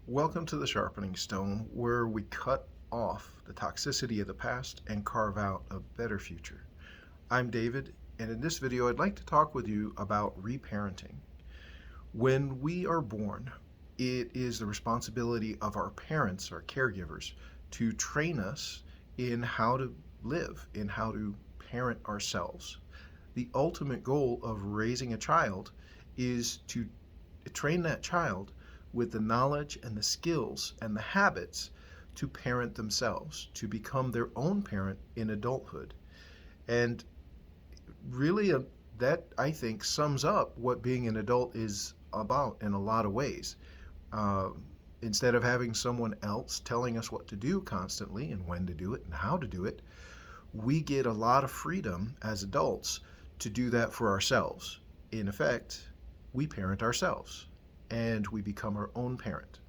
Welcome to the Sharpening Stone, where we cut off the toxicity of the past and carve out a better future. I'm David, and in this video, I'd like to talk with you about reparenting. When we are born, it is the responsibility of our parents, our caregivers, to train us in how to live, in how to parent ourselves. The ultimate goal of raising a child is to train that child with the knowledge and the skills and the habits to parent themselves, to become their own parent in adulthood. And really, that I think sums up what being an adult is about in a lot of ways. Uh, Instead of having someone else telling us what to do constantly and when to do it and how to do it, we get a lot of freedom as adults to do that for ourselves. In effect, we parent ourselves and we become our own parent.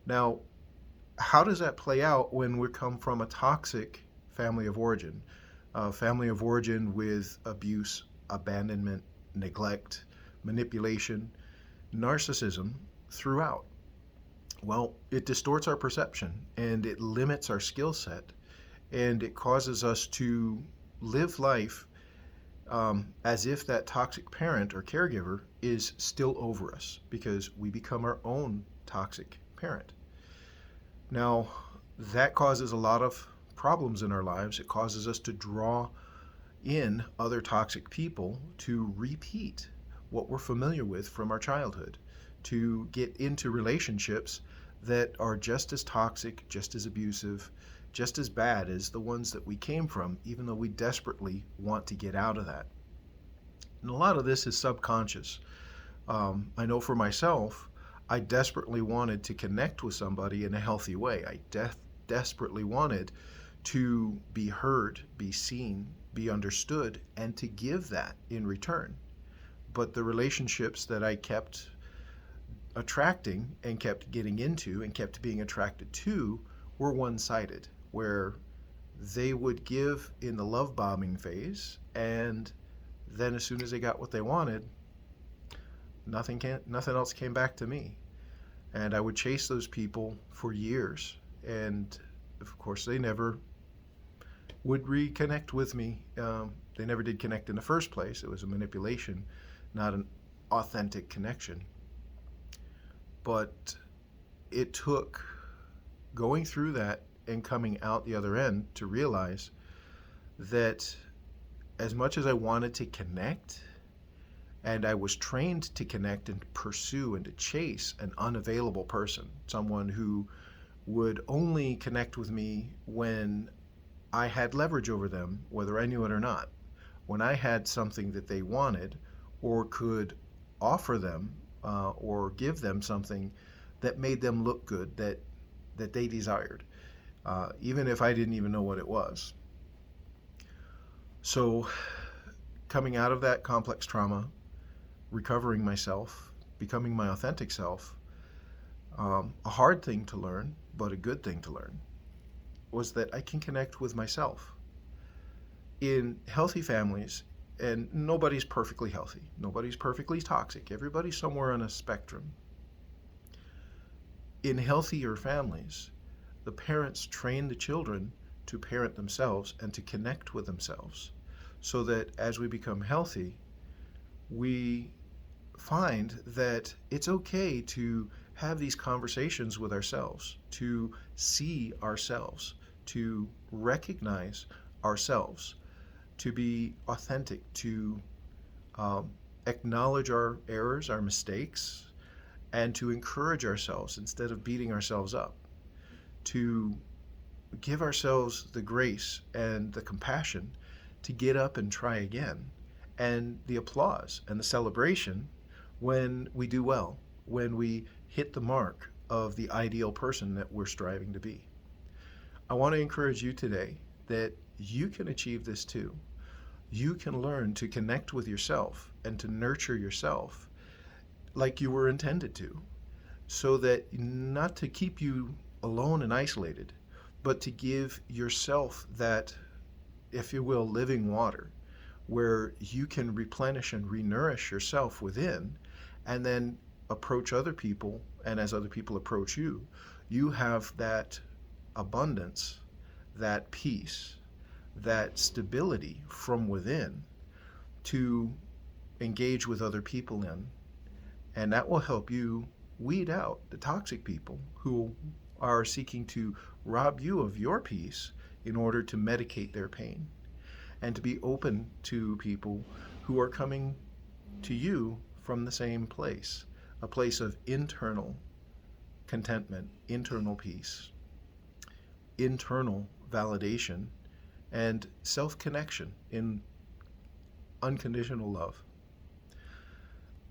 Now, how does that play out when we come from a toxic family of origin? A family of origin with abuse, abandonment, neglect, manipulation, narcissism throughout. Well, it distorts our perception and it limits our skill set and it causes us to live life as if that toxic parent or caregiver is still over us because we become our own toxic parent. Now, that causes a lot of problems in our lives. It causes us to draw in other toxic people to repeat what we're familiar with from our childhood, to get into relationships that are just as toxic, just as abusive, just as bad as the ones that we came from, even though we desperately want to get out of that. And a lot of this is subconscious. I know for myself, I desperately wanted to connect with somebody in a healthy way. I desperately wanted to be heard, be seen, be understood, and to give that in return. But the relationships that I kept attracting and kept getting into and kept being attracted to were one-sided, where they would give in the love bombing phase, and then as soon as they got what they wanted, nothing else came back to me. And I would chase those people for years, and of course they never would reconnect with me. They never did connect in the first place. It was a manipulation, not an authentic connection. But it took going through that and coming out the other end to realize that as much as I wanted to connect, and I was trained to connect and pursue and to chase an unavailable person, someone who would only connect with me when I had leverage over them, whether I knew it or not, when I had something that they wanted or could offer them or give them something that made them look good, that they desired, even if I didn't even know what it was. So coming out of that complex trauma, recovering myself, becoming my authentic self, a hard thing to learn, but a good thing to learn, was that I can connect with myself. In healthy families, and nobody's perfectly healthy, nobody's perfectly toxic, everybody's somewhere on a spectrum. In healthier families, the parents train the children to parent themselves and to connect with themselves, so that as we become healthy, we find that it's okay to have these conversations with ourselves, to see ourselves, to recognize ourselves, to be authentic, to acknowledge our errors, our mistakes, and to encourage ourselves instead of beating ourselves up, to give ourselves the grace and the compassion to get up and try again, and the applause and the celebration when we do well, when we hit the mark of the ideal person that we're striving to be. I want to encourage you today that you can achieve this too. You can learn to connect with yourself and to nurture yourself like you were intended to, so that not to keep you alone and isolated, but to give yourself that, if you will, living water, where you can replenish and renourish yourself within, and then approach other people, and as other people approach you, you have that abundance, that peace, that stability from within to engage with other people in. And that will help you weed out the toxic people who are seeking to rob you of your peace in order to medicate their pain, and to be open to people who are coming to you from the same place, a place of internal contentment, internal peace, internal validation, and self-connection in unconditional love.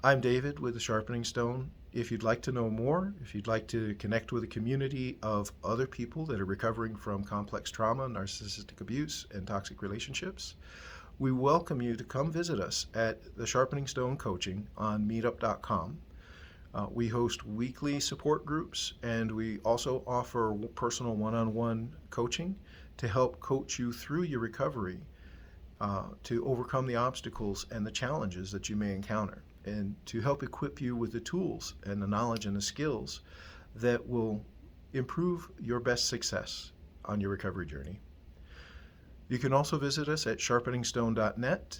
I'm David with the Sharpening Stone. If you'd like to know more, if you'd like to connect with a community of other people that are recovering from complex trauma, narcissistic abuse, and toxic relationships, we welcome you to come visit us at the Sharpening Stone Coaching on meetup.com. We host weekly support groups, and we also offer personal one-on-one coaching to help coach you through your recovery, to overcome the obstacles and the challenges that you may encounter, and to help equip you with the tools and the knowledge and the skills that will improve your best success on your recovery journey. You can also visit us at sharpeningstone.net.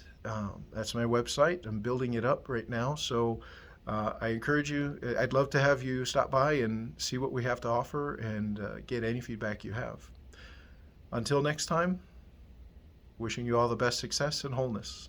That's my website. I'm building it up right now, so I encourage you. I'd love to have you stop by and see what we have to offer and get any feedback you have. Until next time, wishing you all the best success and wholeness.